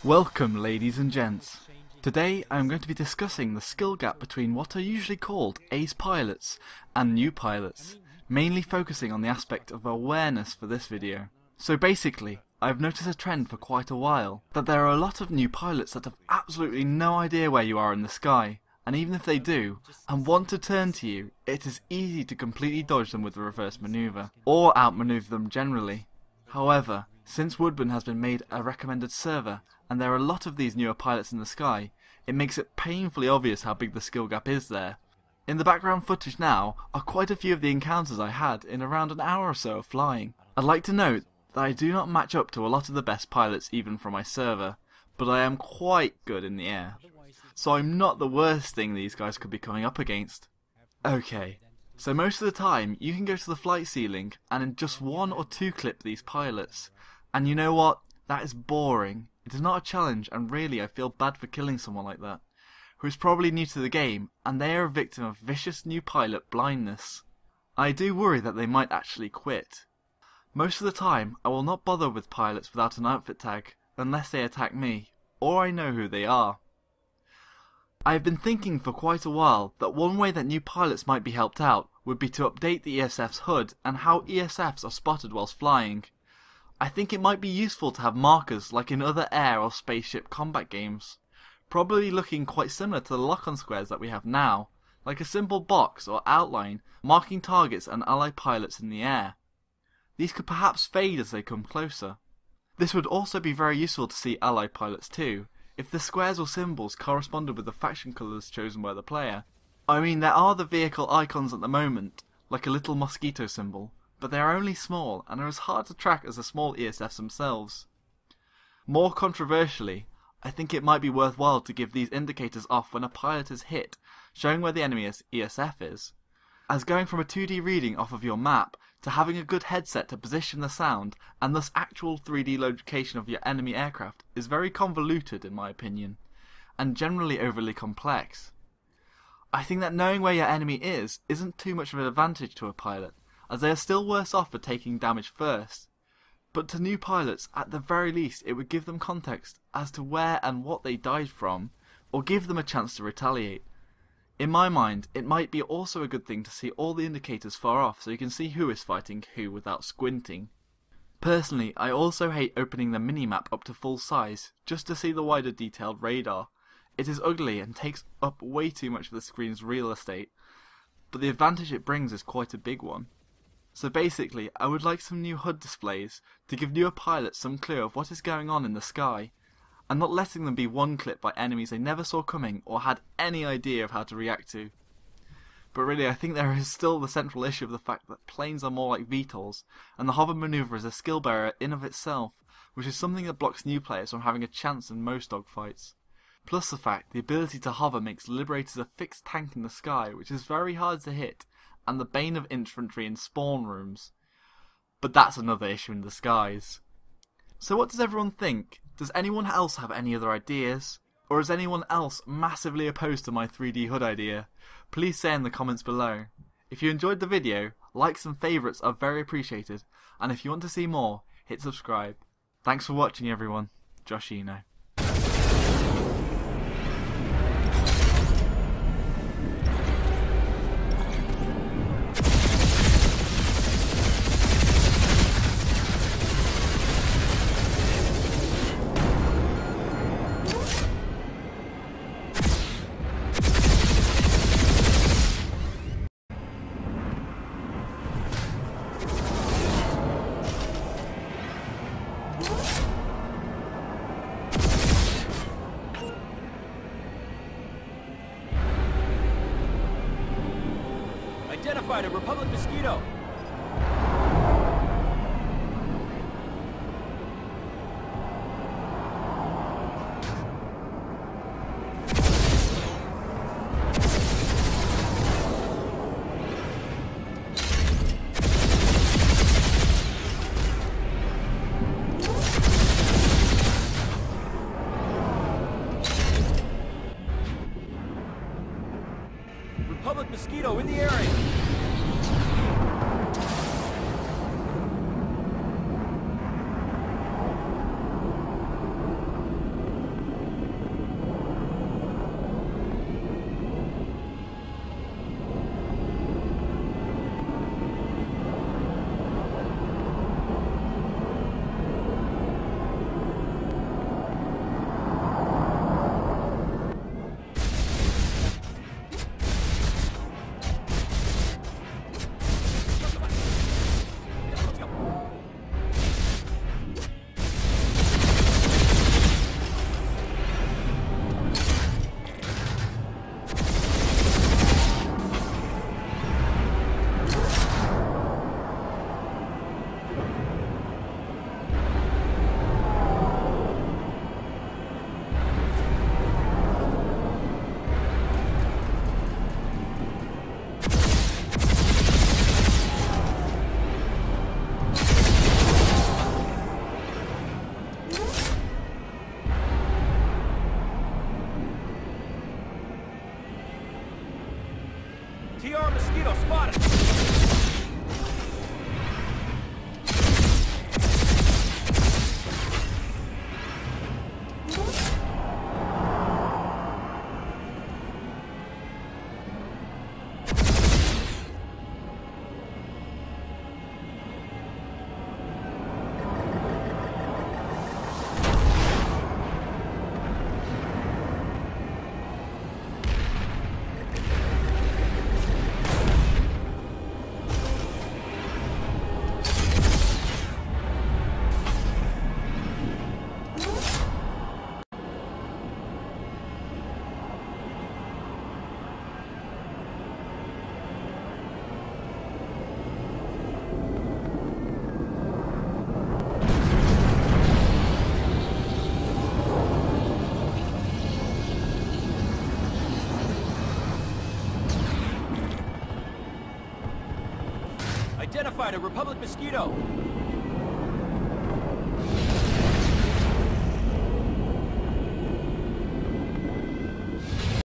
Welcome ladies and gents. Today I'm going to be discussing the skill gap between what are usually called ace pilots and new pilots, mainly focusing on the aspect of awareness for this video. So basically, I've noticed a trend for quite a while, that there are a lot of new pilots that have absolutely no idea where you are in the sky, and even if they do, and want to turn to you, it is easy to completely dodge them with the reverse maneuver, or outmaneuver them generally. However, since Woodman has been made a recommended server, and there are a lot of these newer pilots in the sky, it makes it painfully obvious how big the skill gap is there. In the background footage now are quite a few of the encounters I had in around an hour or so of flying. I'd like to note that I do not match up to a lot of the best pilots even from my server, but I am quite good in the air. So I'm not the worst thing these guys could be coming up against. Okay, so most of the time you can go to the flight ceiling and in just one or two clip these pilots. And you know what? That is boring. It is not a challenge, and really I feel bad for killing someone like that, who is probably new to the game and they are a victim of vicious new pilot blindness. I do worry that they might actually quit. Most of the time I will not bother with pilots without an outfit tag unless they attack me, or I know who they are. I have been thinking for quite a while that one way that new pilots might be helped out would be to update the ESF's HUD and how ESFs are spotted whilst flying. I think it might be useful to have markers like in other air or spaceship combat games, probably looking quite similar to the lock-on squares that we have now, like a simple box or outline marking targets and allied pilots in the air. These could perhaps fade as they come closer. This would also be very useful to see allied pilots too, if the squares or symbols corresponded with the faction colours chosen by the player. I mean, there are the vehicle icons at the moment, like a little mosquito symbol, but they are only small and are as hard to track as the small ESFs themselves. More controversially, I think it might be worthwhile to give these indicators off when a pilot is hit, showing where the enemy's ESF is, as going from a 2D reading off of your map to having a good headset to position the sound and thus actual 3D location of your enemy aircraft is very convoluted in my opinion, and generally overly complex. I think that knowing where your enemy is isn't too much of an advantage to a pilot, as they are still worse off for taking damage first, but to new pilots at the very least it would give them context as to where and what they died from, or give them a chance to retaliate. In my mind, it might be also a good thing to see all the indicators far off so you can see who is fighting who without squinting. Personally, I also hate opening the minimap up to full size just to see the wider detailed radar. It is ugly and takes up way too much of the screen's real estate, but the advantage it brings is quite a big one. So basically, I would like some new HUD displays to give newer pilots some clue of what is going on in the sky, and not letting them be one clipped by enemies they never saw coming or had any idea of how to react to. But really, I think there is still the central issue of the fact that planes are more like VTOLs, and the hover maneuver is a skill barrier in of itself, which is something that blocks new players from having a chance in most dogfights. Plus the fact the ability to hover makes Liberators a fixed tank in the sky, which is very hard to hit, and the bane of infantry in spawn rooms. But that's another issue in disguise. So what does everyone think? Does anyone else have any other ideas? Or is anyone else massively opposed to my 3D HUD idea? Please say in the comments below. If you enjoyed the video, likes and favourites are very appreciated, and if you want to see more, hit subscribe. Thanks for watching everyone. Joshino. Identified a Republic Mosquito. Republic Mosquito in the area. Mosquito spotted! Identified a Republic Mosquito!